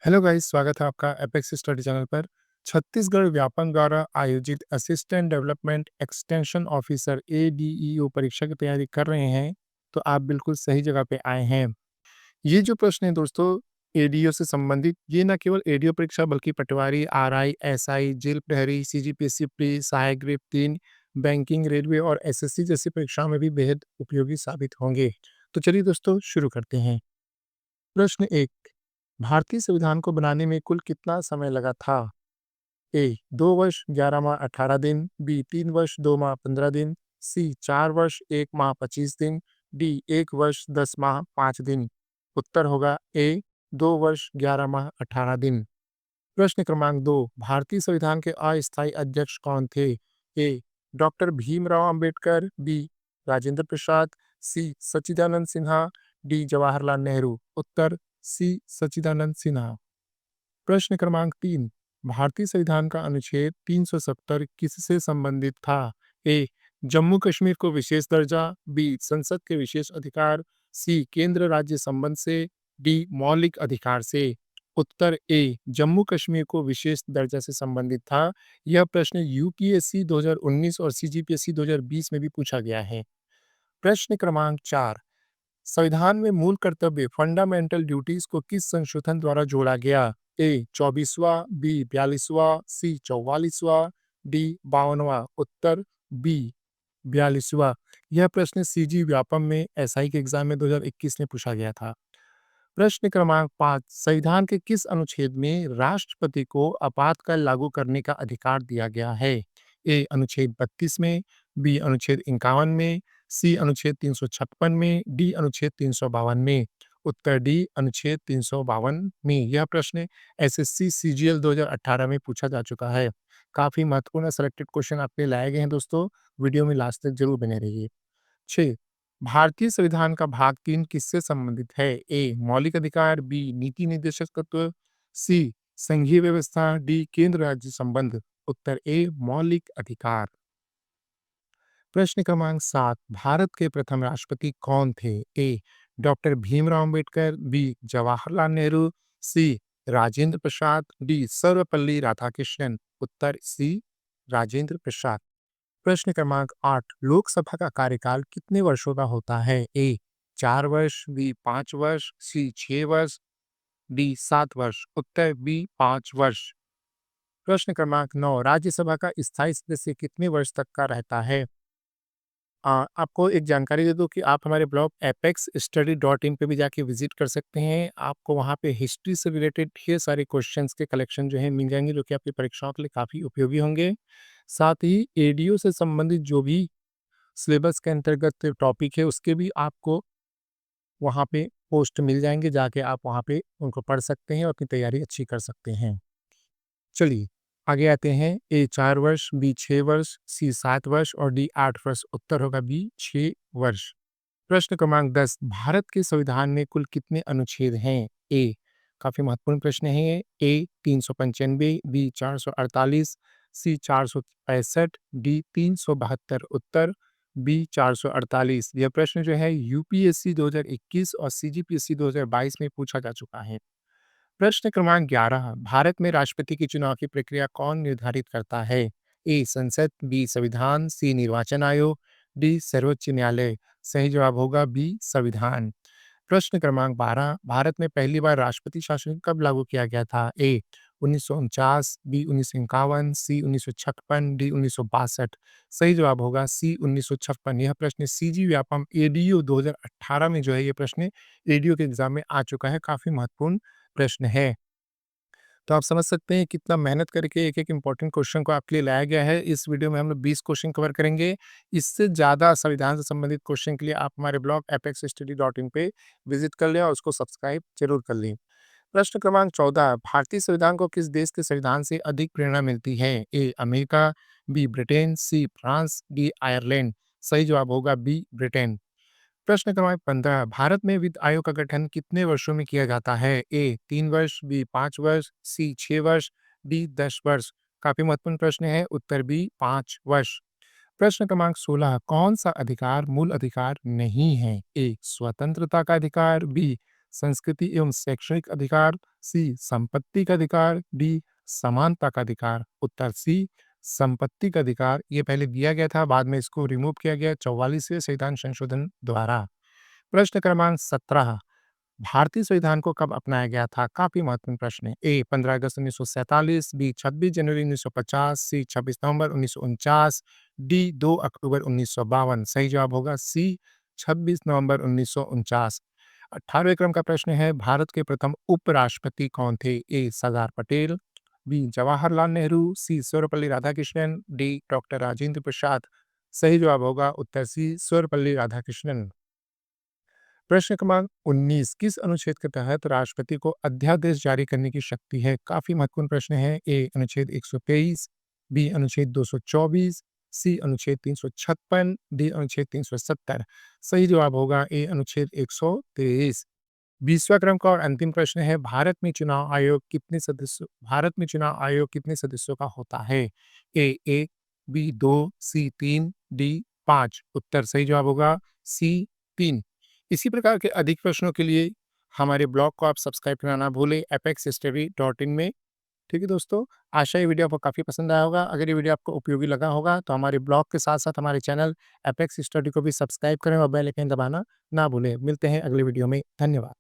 Hello guys, स्वागत है आपका एपेक्स स्टडी चैनल पर। छत्तीसगढ़ व्यापम द्वारा आयोजित assistant development extension officer ADEO परीक्षा की तैयारी कर रहे हैं, तो आप बिल्कुल सही जगह पे आए हैं। ये जो प्रश्न है दोस्तों, एडीओ से संबंधित, ये ना केवल एडीओ परीक्षा बल्कि पटवारी, आरआई, एसआई, जेल प्रहरी, सीजीपीएससी प्री, सहायक ग्रेड 3, बैंकिंग, रेलवे और एसएससी जैसी परीक्षाओं में भी बेहद उपयोगी साबित होंगे। तो चलिए दोस्तों, शुरू करते हैं। प्रश्न एक, भारतीय संविधान को बनाने में कुल कितना समय लगा था? ए 2 वर्ष 11 माह 18 दिन, बी 3 वर्ष 2 माह 15 दिन, सी 4 वर्ष 1 माह 25 दिन, डी 1 वर्ष 10 माह 5 दिन। उत्तर होगा ए 2 वर्ष 11 माह 18 दिन। प्रश्न क्रमांक 2, भारतीय संविधान के अस्थायी अध्यक्ष कौन थे? ए डॉक्टर भीमराव अंबेडकर, बी राजेंद्र प्रसाद, सी सच्चिदानंद सिन्हा, डी जवाहरलाल नेहरू। उत्तर सी सच्चिदानंद सिन्हा। प्रश्न क्रमांक 3, भारतीय संविधान का अनुच्छेद 370 किससे संबंधित था? ए जम्मू कश्मीर को विशेष दर्जा, बी संसद के विशेष अधिकार, सी केंद्र राज्य संबंध से, डी मौलिक अधिकार से। उत्तर ए जम्मू कश्मीर को विशेष दर्जा से संबंधित था। यह प्रश्न यूपीएससी 2019 और सीजीपीएससी 2020 में भी पूछा गया है। प्रश्न क्रमांक 4, संविधान में मूल कर्तव्य फंडामेंटल ड्यूटीज को किस संशोधन द्वारा जोड़ा गया? ए 24वां, बी 42वां, सी 44वां, डी 52वां। उत्तर बी 42वां। यह प्रश्न सीजी व्यापम में एसआई के एग्जाम में 2021 में पूछा गया था। प्रश्न क्रमांक 5, संविधान के किस अनुच्छेद में राष्ट्रपति को आपातकाल लागू करने का अधिकार दिया गया है? ए अनुच्छेद 32 में, बी अनुच्छेद 51 में, सी अनुच्छेद 356 में, डी अनुच्छेद 352 में। उत्तर डी अनुच्छेद 352 में। यह प्रश्न एसएससी सीजीएल 2018 में पूछा जा चुका है। काफी महत्वपूर्ण सेलेक्टेड क्वेश्चन आपके लिए लाए गए हैं दोस्तों, वीडियो में लास्ट तक जरूर बने रहिए। 6, भारतीय संविधान का भाग 3 किससे संबंधित है? ए मौलिक अधिकार, बी नीति निर्देशक तत्व, सी संघीय व्यवस्था, डी केंद्र राज्य संबंध। उत्तर ए मौलिक अधिकार। प्रश्न क्रमांक 7, भारत के प्रथम राष्ट्रपति कौन थे? ए डॉक्टर भीमराव अंबेडकर, बी जवाहरलाल नेहरू, सी राजेंद्र प्रसाद, डी सर्वपल्ली राधाकृष्णन। उत्तर सी राजेंद्र प्रसाद। प्रश्न क्रमांक 8, लोकसभा का कार्यकाल कितने वर्षों का होता है? ए 4 वर्ष, बी 5 वर्ष, सी 6 वर्ष, डी 7 वर्ष। उत्तर बी 5 वर्ष। प्रश्न क्रमांक 9, राज्यसभा का स्थायी सदस्य कितने वर्ष तक का रहता है? आपको एक जानकारी दे दूं कि आप हमारे ब्लॉग apexstudy.in पे भी जाके विजिट कर सकते हैं। आपको वहाँ पे हिस्ट्री से रिलेटेड ढेर सारे क्वेश्चंस के कलेक्शन जो है मिल जाएंगे, जो कि आपकी परीक्षाओं के लिए काफ़ी उपयोगी होंगे। साथ ही एडीओ से संबंधित जो भी सिलेबस के अंतर्गत टॉपिक है, उसके भी आपको वहाँ पे पोस्ट मिल जाएंगे। जाके आप वहाँ पे उनको पढ़ सकते हैं और अपनी तैयारी अच्छी कर सकते हैं। चलिए आगे आते हैं। ए 4 वर्ष, बी 6 वर्ष, सी 7 वर्ष और डी 8 वर्ष। उत्तर होगा बी 6 वर्ष। प्रश्न क्रमांक 10, भारत के संविधान में कुल कितने अनुच्छेद हैं? ए काफी महत्वपूर्ण प्रश्न है ये। ए 395, बी 448, सी 465, डी 372। उत्तर बी 448। यह प्रश्न जो है यूपीएससी 2021 और सीजीपीएससी 2022 में पूछा जा चुका है। प्रश्न क्रमांक 11, भारत में राष्ट्रपति की चुनाव की प्रक्रिया कौन निर्धारित करता है? ए संसद, बी संविधान, सी निर्वाचन आयोग, डी सर्वोच्च न्यायालय। सही जवाब होगा बी संविधान। प्रश्न क्रमांक 12, भारत में पहली बार राष्ट्रपति शासन कब लागू किया गया था? ए 1949, बी 1951, सी 1956, डी 1962। सही जवाब होगा सी 1956। यह प्रश्न सीजी व्यापम एडीओ 2018 में जो है, ये प्रश्न एडीओ के एग्जाम में आ चुका है। काफी महत्वपूर्ण प्रश्न है। तो आप समझ सकते हैं कितना मेहनत करके एक-एक इम्पोर्टेंट क्वेश्चन को आपके लिए लाया गया है। इस वीडियो में हम लोग 20 क्वेश्चन कवर करेंगे। इससे ज़्यादा संविधान से संबंधित क्वेश्चन के लिए आप हमारे ब्लॉग apexstudy.in पे विजिट कर लें और उसको सब्सक्राइब ज़रूर कर लें। प्रश्न क्रमांक 14, भारतीय संविधान को किस देश के संविधान से अधिक प्रेरणा मिलती है? A America, B Britain, C France, D Ireland. सही जवाब होगा बी ब्रिटेन। प्रश्न क्रमांक 15, भारत में वित्त आयोग का गठन कितने वर्षों में किया जाता है? ए 3 वर्ष, बी 5 वर्ष, सी 6 वर्ष, डी 10 वर्ष। काफी महत्वपूर्ण प्रश्न है। उत्तर बी 5 वर्ष। प्रश्न क्रमांक 16, कौन सा अधिकार मूल अधिकार नहीं है? ए स्वतंत्रता का अधिकार, बी संस्कृति एवं शैक्षणिक अधिकार, सी संपत्ति का अधिकार, डी समानता का अधिकार। उत्तर सी संपत्ति का अधिकार। ये पहले दिया गया था, बाद में इसको रिमूव किया गया 44वें संविधान संशोधन द्वारा। प्रश्न क्रमांक 17, भारतीय संविधान को कब अपनाया गया था? काफी महत्वपूर्ण प्रश्न है। ए 15 अगस्त 1947, बी 26 जनवरी 1950, सी 26 नवंबर 1949, डी 2 अक्टूबर 1952। सही जवाब होगा सी 26 नवंबर 1949। 18वें क्रम का प्रश्न है, भारत के प्रथम उपराष्ट्रपति कौन थे? ए सरदार पटेल, बी जवाहरलाल नेहरू, सी सर्वपल्ली राधाकृष्णन, डी डॉक्टर राजेंद्र प्रसाद। सही जवाब होगा उत्तर सी सर्वपल्ली राधाकृष्णन। प्रश्न क्रमांक 19, किस अनुच्छेद के तहत राष्ट्रपति को अध्यादेश जारी करने की शक्ति है? काफी महत्वपूर्ण प्रश्न है। ए अनुच्छेद 123, बी अनुच्छेद 224, सी अनुच्छेद 356, डी अनुच्छेद 370। सही जवाब होगा ए अनुच्छेद 123। 20वां क्रम का और अंतिम प्रश्न है, भारत में चुनाव आयोग कितने सदस्यों का होता है? ए 1, बी 2, सी 3, डी 5। उत्तर सही जवाब होगा सी 3। इसी प्रकार के अधिक प्रश्नों के लिए हमारे ब्लॉग को आप सब्सक्राइब करना ना भूलें apexstudy.in में। ठीक है दोस्तों, आशा ये वीडियो आपको काफ़ी पसंद आया होगा। अगर ये वीडियो आपको उपयोगी लगा होगा तो हमारे ब्लॉग के साथ साथ हमारे चैनल एपेक्स स्टडी को भी सब्सक्राइब करें और बेल आइकन दबाना ना भूलें। मिलते हैं अगले वीडियो में। धन्यवाद।